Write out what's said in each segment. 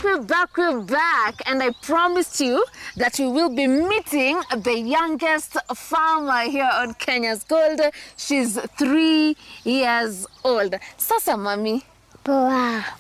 we're back. And I promised you that we will be meeting the youngest farmer here on Kenya's Gold. She's 3 years old. Sasa, Mami,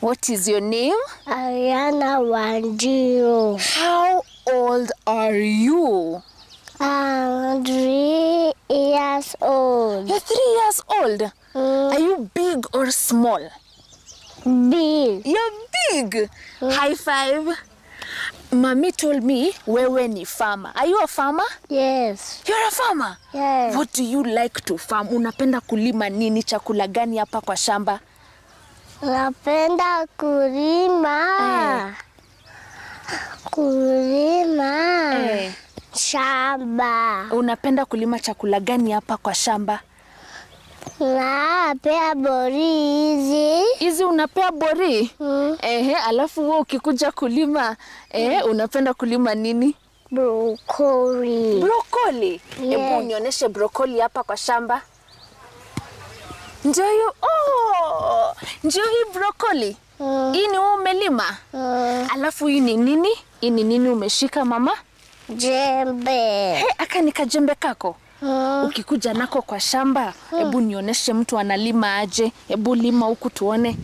what is your name? Ariana Wanjiru. How old are you? I'm 3 years old. You're 3 years old? Are you big or small? Big. You're big. High five. Mami told me wewe ni farmer. Are you a farmer? Yes. You're a farmer? Yes. What do you like to farm? Unapenda kulima nini? Chakula gani hapa kwa shamba? Napenda kulima. Kulima. Shamba. Unapenda kulima chakula gani hapa kwa shamba? Napea bori hizi. Hizi unapea bori? Alafu wewe ukikuja kulima, unapenda kulima nini? Broccoli. Broccoli? Yes. Hebu nionyeshe broccoli hapa kwa shamba. Ndio hiyo. Oh! Ndio hii broccoli. Hii ni umelima? Alafu hii ni nini? Hii ni nini umeshika, mama? Jembe. Aka ni kajembe kako. Ukikuja nako kwa shamba, hebu nionyeshe mtu analima aje. Hebu lima huku tuone.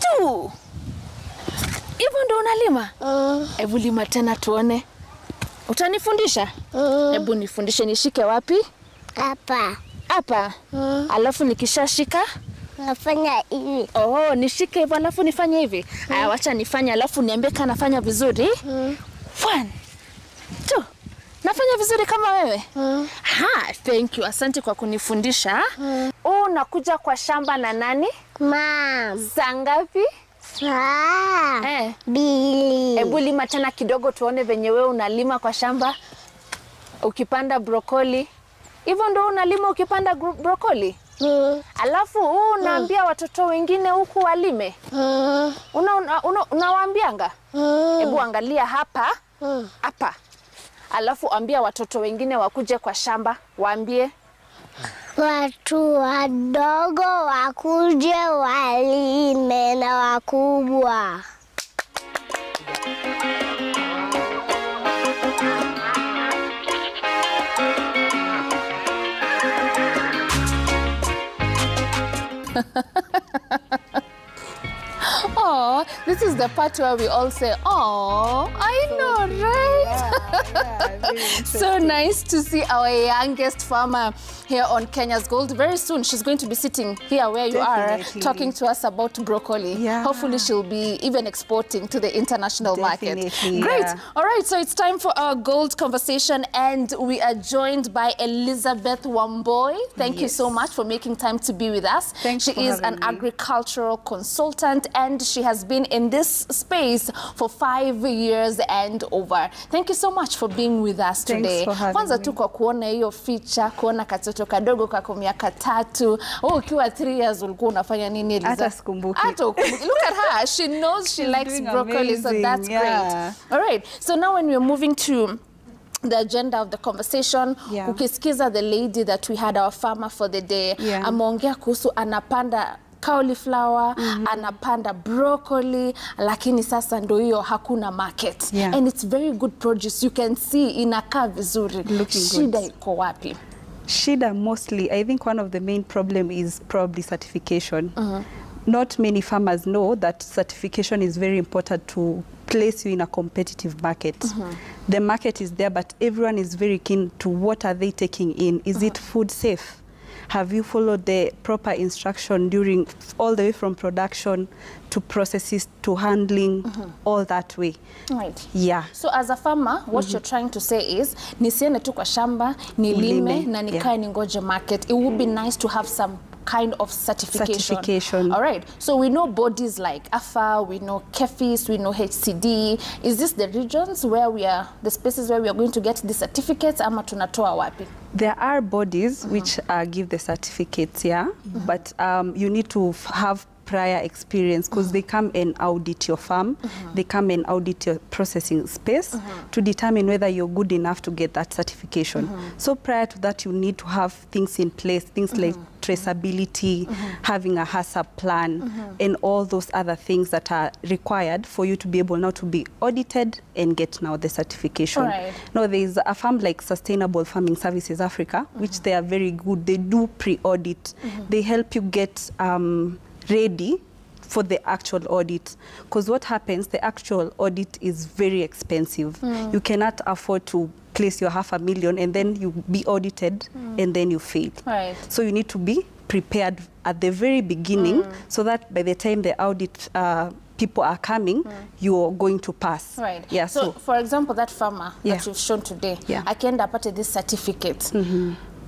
Tu. Hivyo ndo unalima? Hebu lima tena tuone. Utanifundisha? Hebu nifundishe, nishike wapi? Hapa. Hapa. Alafu nikishashika Nafanya hivi. Oh, nishike hivyo alafu nifanye hivi. Haya, wacha nifanye alafu niambie kama nafanya vizuri. 1 2. Nafanya vizuri kama wewe? Thank you. Asante kwa kunifundisha. Unakuja kwa shamba na nani? Mom. Saa ngapi? Saa. Bili. Hebu lima tena kidogo tuone venye wewe unalima kwa shamba. Ukipanda broccoli. Hivyo ndo unalima ukipanda broccoli? Alafu unaambia watoto wengine huku walime? Unawaambianga? Hebu angalia hapa. Hapa. Alafu ambia watoto wengine wakuje kwa shamba, waambie watu wadogo wakuje walime na wakubwa. Oh, this is the part where we all say, oh, I know, right? So nice to see our youngest farmer here on Kenya's Gold. Very soon, she's going to be sitting here where you are, talking to us about broccoli. Hopefully, she'll be even exporting to the international market. Great. All right, so it's time for our gold conversation, and we are joined by Elizabeth Wamboi. Thank you so much for making time to be with us. She is an agricultural consultant, and she has been in this space for 5 years and over. Thank you so much for being with us today. Kwanza tu kwa kuona hiyo feature, kuona katoto kadogo kako miaka 3. Ukiwa 3 years ulikuwa unafanya nini, Eliza? Hata sikumbuki. Look at her. She knows she likes broccoli, so that's great. All right. So now when we're moving to the agenda of the conversation, ukisikiza the lady that we had, our farmer for the day, ameongea kuhusu anapanda cauliflower, anapanda broccoli, lakini sasa ndo hiyo hakuna market. And it's very good produce. You can see inakaa vizuri. Shida iko wapi? Shida mostly, I think one of the main problem is probably certification. Not many farmers know that certification is very important to place you in a competitive market. The market is there, but everyone is very keen to what are they taking in. Is it food safe? Have you followed the proper instruction during all the way from production to processes to handling, all that way? Right. Yeah. So as a farmer, what you're trying to say is, nisiende tu kwa shamba, nilime, na nikae ningoje market. It would be nice to have some kind of certification. All right. So we know bodies like AFA, we know KEFIS, we know HCD. Is this the regions where we are, the spaces where we are going to get the certificates, ama tunatoa wapi? There are bodies which give the certificates, but you need to have prior experience, because they come and audit your farm, they come and audit your processing space to determine whether you're good enough to get that certification. So prior to that, you need to have things in place, things like traceability, having a HACCP plan, and all those other things that are required for you to be able now to be audited and get now the certification. Right. Now there is a farm like Sustainable Farming Services Africa, which they are very good. They do pre-audit. They help you get ready for the actual audit, because what happens, the actual audit is very expensive. You cannot afford to place your $500,000 and then you be audited and then you fail. Right. So you need to be prepared at the very beginning so that by the time the audit people are coming, you're going to pass. Right. Yeah. So for example, that farmer that you've shown today, akienda apate this certificate.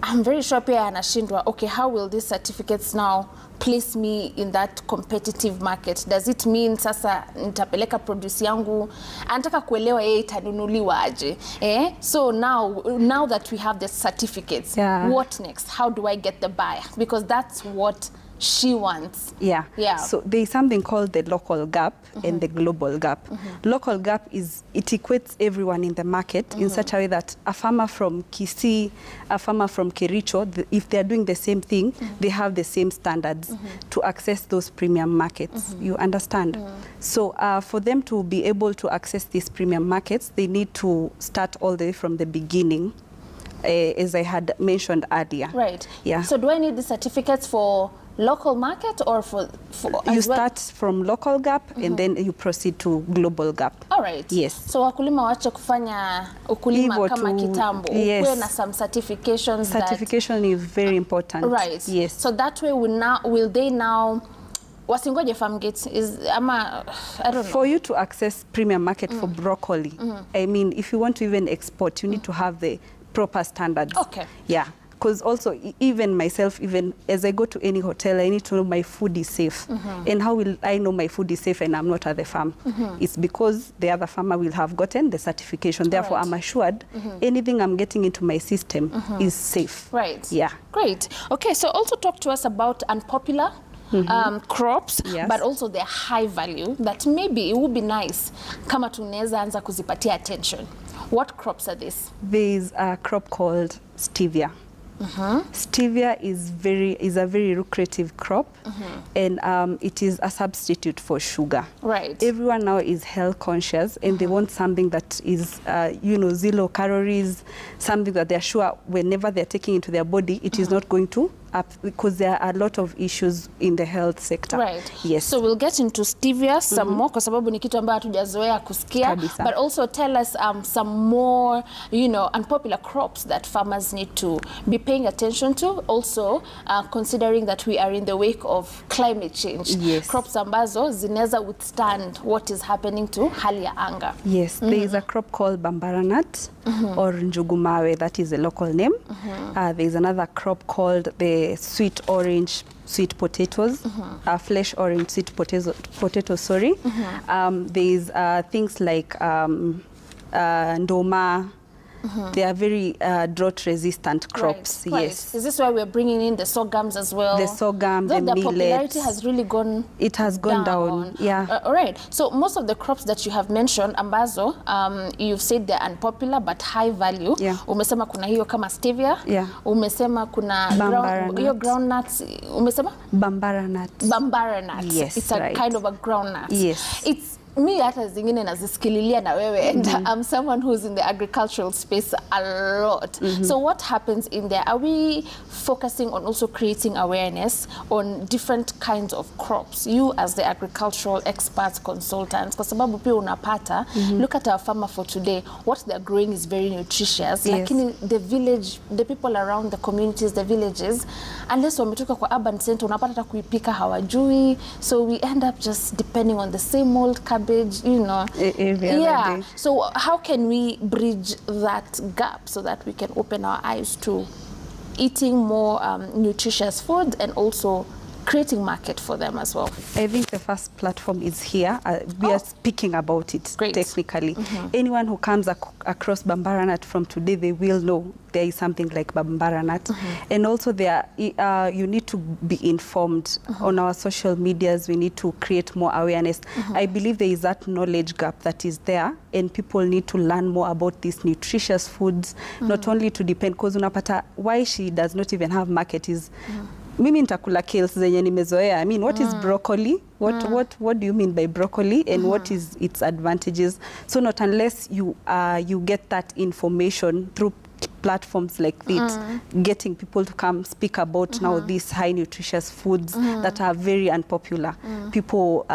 I'm very sure pia anashindwa, okay, how will these certificates now place me in that competitive market? Does it mean sasa nitapeleka produce yangu, anataka kuelewa yeye itanunuliwa aje? So now that we have the certificates, what next? How do I get the buyer? Because that's what she wants. Yeah. So there is something called the local gap and the global gap. Local gap is, it equates everyone in the market in such a way that a farmer from Kisii, a farmer from Kericho, if they are doing the same thing, they have the same standards to access those premium markets. You understand? So for them to be able to access these premium markets, they need to start all the way from the beginning, as I had mentioned earlier. Right. Yeah. So do I need the certificates for local market or for you start from local gap and then you proceed to global gap. All right. Yes. So wakulima wache kufanya ukulima kama kitambo. Ukuwe na some certifications. Certification is very important. Right. Yes. So that way will they now wasingoje farm gates is I don't know. For you to access premium market for broccoli, I mean, if you want to even export, you need to have the proper standards. Okay. Yeah. Because also, even myself, even as I go to any hotel, I need to know my food is safe. And how will I know my food is safe and I'm not at the farm? It's because the other farmer will have gotten the certification. Therefore, I'm assured anything I'm getting into my system is safe. Right. Yeah. Great. Okay, so also talk to us about unpopular crops, but also they're high value that maybe it would be nice kama tunaweza anza kuzipatia attention. What crops are these? There is a crop called stevia. Stevia is a very lucrative crop, and it is a substitute for sugar. Right. Everyone now is health conscious, and they want something that is, you know, 0 calories, something that they're sure whenever they're taking into their body, it is not going to up, because there are a lot of issues in the health sector. Right. Yes. So we'll get into stevia some more, kwa sababu ni kitu ambayo hatujazoea kusikia. But also tell us some more, you know, unpopular crops that farmers need to be paying attention to. Also, considering that we are in the wake of climate change. Yes. Crops ambazo zinaweza withstand what is happening to hali ya anga. Yes. There is a crop called bambara nut or njugumawe. That is a local name. There is another crop called the sweet orange sweet potatoes, flesh orange sweet potatoes, sorry. There is things like ndoma. They are very drought-resistant crops. Right. Yes. Is this why we're bringing in the sorghums as well? The sorghum, the millet. Popularity has really gone. It has gone down. Yeah. All right. So most of the crops that you have mentioned, ambazo, you've said they're unpopular but high value. Yeah. Umesema kuna hiyo kama stevia. Yeah. Umesema kuna groundnuts. Umesema? Bambara nut. Bambara nut. Yes. It's a kind of a groundnut. Yes. It's me hata zingine nazisikililia na wewe, and I'm someone who's in the agricultural space a lot. So what happens in there? Are we focusing on also creating awareness on different kinds of crops? You as the agricultural experts, consultants, kwa sababu pia unapata, look at our farmer for today, what they're growing is very nutritious. Yes. Lakini the village, the people around the communities, the villages, unless wametoka kwa urban center, unapata hata kuipika hawajui. So we end up just depending on the same old cabbage, you know. Yeah. So how can we bridge that gap so that we can open our eyes to eating more nutritious food and also creating market for them as well? I think the first platform is here. We are speaking about it. Great. Technically. Anyone who comes across Bambaranat from today, they will know there is something like Bambaranat. And also there, you need to be informed on our social medias. We need to create more awareness. I believe there is that knowledge gap that is there, and people need to learn more about these nutritious foods, not only to depend, because unapata why she does not even have market is mimi nitakula kales zenye nimezoea. I mean, what is broccoli? What do you mean by broccoli, and what is its advantages? So not unless you get that information through platforms like this, getting people to come speak about now these high nutritious foods that are very unpopular. People,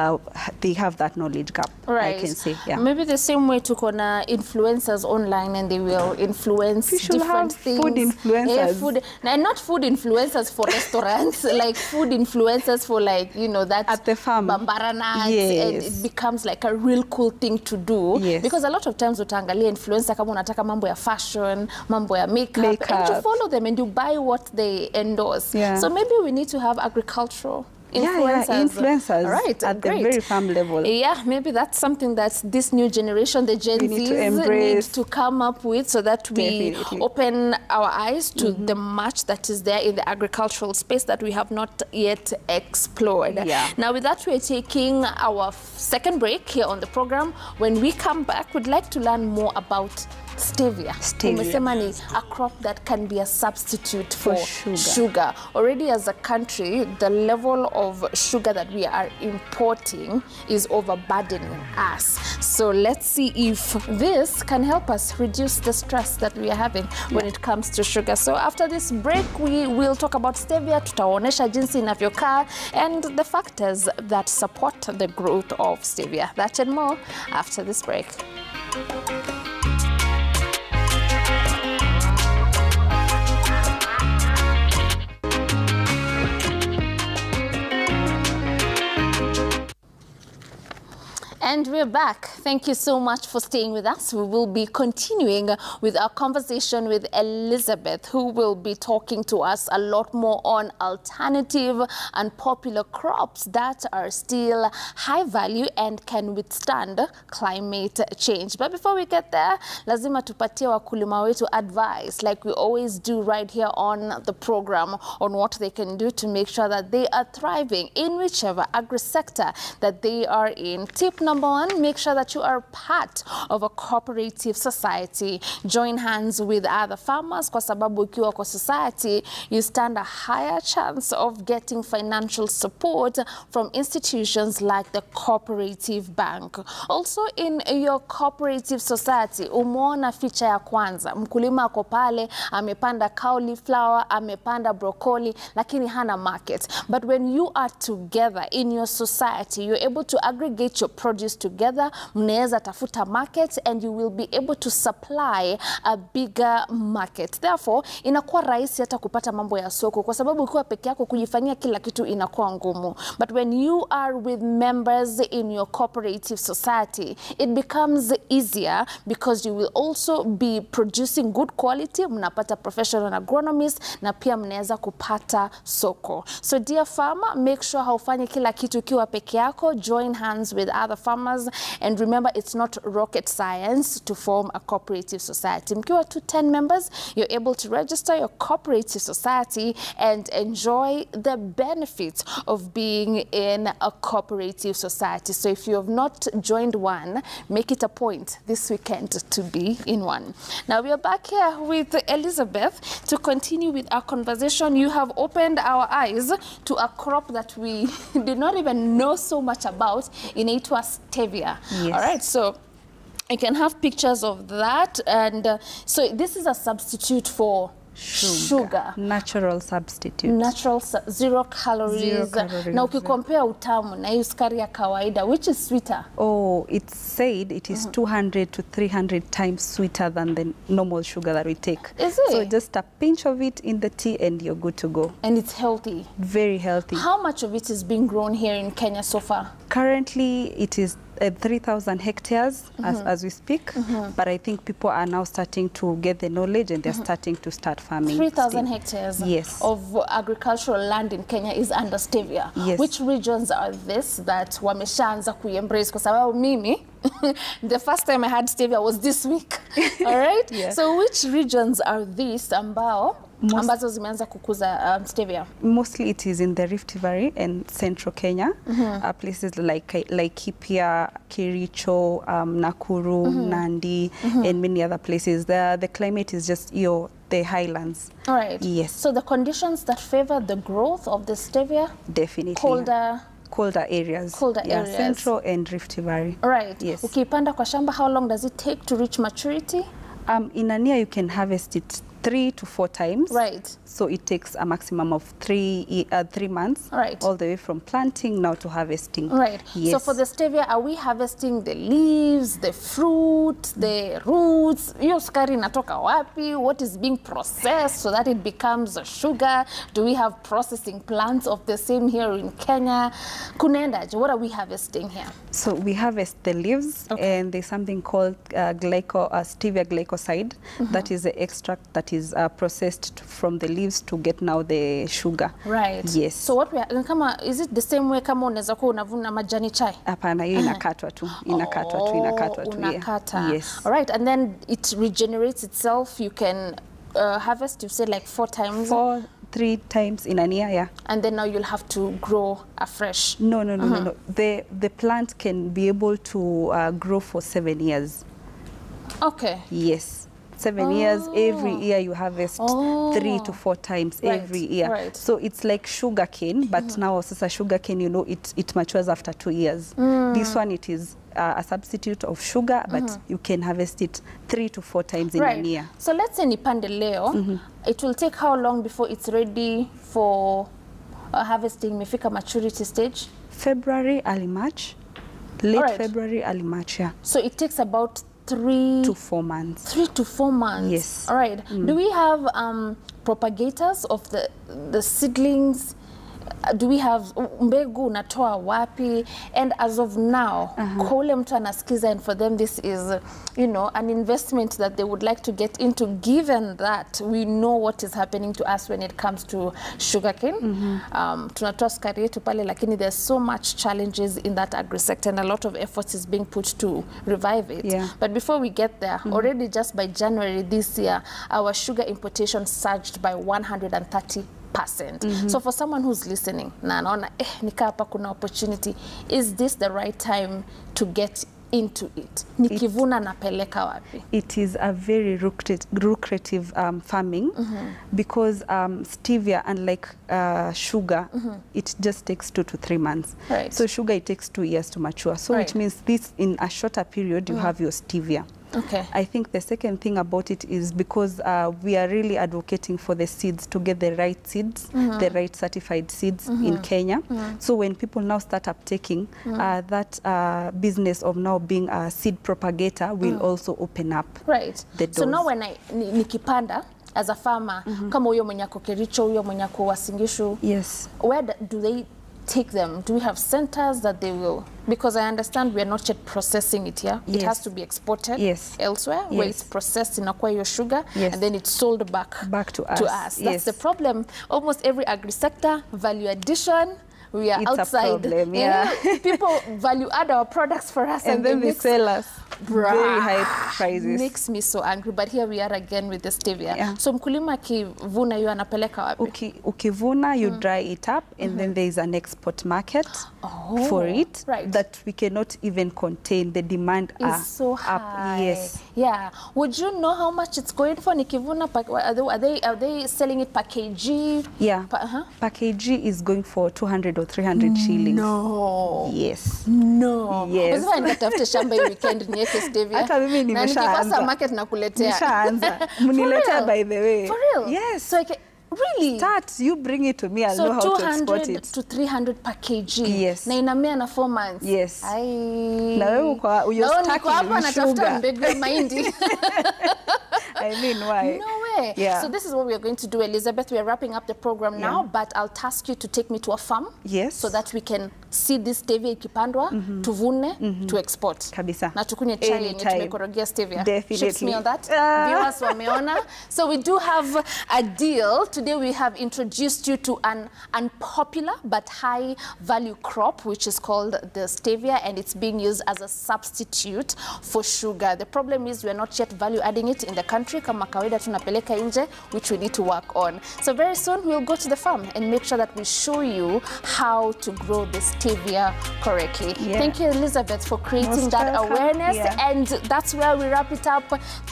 they have that knowledge gap, right. I can say. Yeah. Maybe the same way to influencers online, and they will influence different things. Food influencers. Food, and not food influencers for restaurants, like food influencers for, like, you know, that at the farm. Bambaranat, Yes. and it becomes like a real cool thing to do. Yes. Because a lot of times utaangalia influencer kama unataka mambo ya fashion, mambo ya makeup, and you follow them and you buy what they endorse. Yeah. So maybe we need to have agricultural influencers, right, at the very farm level. Yeah, maybe that's something that this new generation, the Gen Zs, need to come up with, so that we open our eyes to the much that is there in the agricultural space that we have not yet explored. Yeah. Now, with that, we're taking our second break here on the program. When we come back, we'd like to learn more about stevia. Umesema ni a crop that can be a substitute for sugar. Already as a country, the level of sugar that we are importing is overburdening us. So let's see if this can help us reduce the stress that we are having when it comes to sugar. So after this break, we will talk about stevia, tutaonesha jinsi inavyokaa, and the factors that support the growth of stevia. That and more after this break. And we're back. Thank you so much for staying with us. We will be continuing with our conversation with Elizabeth, who will be talking to us a lot more on alternative and popular crops that are still high value and can withstand climate change. But before we get there, lazima tupatie wakulima wetu advice, like we always do right here on the program, on what they can do to make sure that they are thriving in whichever agri-sector that they are in. Tip number one, make sure that you are part of a cooperative society. Join hands with other farmers, kwa sababu ukiwa kwa society, you stand a higher chance of getting financial support from institutions like the cooperative bank. Also, in your cooperative society, umeona feature ya kwanza. Mkulima ako pale, amepanda cauliflower, amepanda broccoli, lakini hana market. But when you are together in your society, you're able to aggregate your produce together, mnaweza tafuta market, and you will be able to supply a bigger market. Therefore, inakuwa rahisi hata kupata mambo ya soko, kwa sababu ukiwa peke yako kujifanyia kila kitu inakuwa ngumu. But when you are with members in your cooperative society, it becomes easier, because you will also be producing good quality, mnapata professional agronomists, na pia mnaweza kupata soko. So dear farmer, make sure haufanyi kila kitu ukiwa peke yako. Join hands with other farmers, and remember, it's not rocket science to form a cooperative society. Mkiwa to 10 members, you're able to register your cooperative society and enjoy the benefits of being in a cooperative society. So if you have not joined one, make it a point this weekend to be in one. Now we are back here with Elizabeth to continue with our conversation. You have opened our eyes to a crop that we did not even know so much about. Inaitwa stevia. Yes. All right, so you can have pictures of that, and so this is a substitute for sugar. Natural substitute. Natural, zero calories. Zero calories. Now, ukikompare utamu na hiyo sukari ya kawaida, which is sweeter? Oh, it's said it is 200 to 300 times sweeter than the normal sugar that we take. Is it? So just a pinch of it in the tea and you're good to go. And it's healthy. Very healthy. How much of it is being grown here in Kenya so far? Currently, it is 3,000 hectares as we speak, but I think people are now starting to get the knowledge and they're starting to start farming. 3,000 hectares yes. of agricultural land in Kenya is under stevia. Yes. Which regions are this that wameshaanza kuembrace? Kwa sababu mimi, the first time I had stevia was this week. All right? Yeah. So which regions are these ambazo zimeanza kukuza stevia? Mostly it is in the Rift Valley and central Kenya. Places like Laikipia, Kericho, Nakuru, Nandi, and many other places. The climate is just the highlands. All right. Yes. So the conditions that favor the growth of the stevia? Definitely. Colder areas. Colder areas. Central and Rift Valley. All right. Yes. Ukipanda kwa shamba, how long does it take to reach maturity? In a year, you can harvest it 3 to 4 times. Right. So it takes a maximum of 3 months. Right. All the way from planting now to harvesting. Right. Yes. So for the stevia, are we harvesting the leaves, the fruit, the roots? Hiyo sukari inatoka wapi? What is being processed so that it becomes a sugar? Do we have processing plants of the same here in Kenya? Kunaendaje? What are we harvesting here? So we harvest the leaves, and there's something called stevia glycoside. That is the extract that is processed from the leaves to get now the sugar. Right. Yes. So what is it the same way kama unaweza kuwa unavuna majani chai? Hapana, hiyo inakatwa tu. Inakatwa tu. Unakata. Yes. All right, and then it regenerates itself. You can harvest, you say, like 4 times? 3 times in a year, yeah. And then now you'll have to grow afresh. No. The plant can be able to grow for 7 years. Okay. Yes. 7 years, every year you harvest 3 to 4 times every year. Right. So it's like sugar cane, but now sasa sugar cane, it matures after 2 years. This one, it is a substitute of sugar, but you can harvest it 3 to 4 times in a year. So let's say nipande leo, it will take how long before it's ready for harvesting, mefika maturity stage? February, early March. Late February, early March, yeah. So it takes about 3 to 4 months. 3 to 4 months. Yes. All right. Do we have propagators of the seedlings? Do we have mbegu unatoa wapi? And as of now, kwa ule mtu anasikiza, and for them this is, an investment that they would like to get into, given that we know what is happening to us when it comes to sugarcane. Tunatoa sukari yetu pale, lakini there's so much challenges in that agri-sector, and a lot of efforts is being put to revive it. Yeah. But before we get there, already just by January this year, our sugar importation surged by 130%. So for someone who's listening, na anaona nika hapa kuna opportunity, is this the right time to get into it? Nikivuna napeleka wapi? It is a very lucrative farming, because stevia, unlike sugar, it just takes 2 to 3 months. Right. So sugar, it takes 2 years to mature. So which means this, in a shorter period, you have your stevia. Okay. I think the second thing about it is because we are really advocating for the seeds, to get the right seeds, the right certified seeds in Kenya. So when people now start uptaking, that business of now being a seed propagator will also open up. Right. The doors. So now when nikipanda as a farmer, kama huyo mwenye ako Kericho, huyo mwenye ako Uasin Gishu, yes, where do they take them? Do we have centers that they will? Because I understand we are not yet processing it here. Yes. It has to be exported elsewhere, yes, where it's processed in acquire sugar, yes, and then it's sold back to us. That's yes, the problem. Almost every agri-sector, value addition, we are it's outside. A problem, yeah. People value add our products for us, and then they sell us very high prices. Makes me so angry. But here we are again with the stevia. Yeah. So mkulima akivuna yu anapeleka wapi? Ukivuna, you dry it up, and then there is an export market for it that we cannot even contain. The demand is so high. Up. Yes. Yeah. Would you know how much it's going for? Nikivuna, are they selling it per kg? Yeah. Per kg is going for 200 or 300 shillings. No. Yes. No. Yes. Usifa nikatafuta shamba hii weekend niweke stevia. Hata mimi nimeshaanza. Na nikikosa market nakuletea. Nishaanza. Muniletea by the way. For real? Yes. So really? Start, you bring it to me, I'll know how to export it. So 200 to 300 per kg. Yes. Na inamea na 4 months. Yes. Na wewe you're stuck with sugar. Mbegu mahindi. I mean, why? No way. Yeah. So this is what we are going to do, Elizabeth. We are wrapping up the program now, but I'll task you to take me to a farm. Yes. So that we can see this stevia ikipandwa, tuvune, to export. Kabisa. Na tukunye chai yenye Anytime. tumekorogia stevia. Definitely. Ships me on that. Viewers wameona. So we do have a deal. Today we have introduced you to an unpopular but high value crop, which is called the stevia, and it's being used as a substitute for sugar. The problem is we are not yet value adding it in the country. Kama kawaida tunapeleka nje, which we need to work on. So very soon we'll go to the farm and make sure that we show you how to grow the stevia correctly. Yeah. Thank you, Elizabeth, for creating Most that welcome. awareness. Yeah. And that's where we wrap it up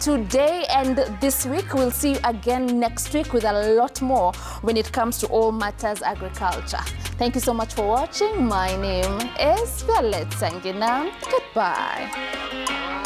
today and this week. We'll see you again next week with a lot more when it comes to all matters agriculture. Thank you so much for watching. My name is Violet Sangina. Goodbye.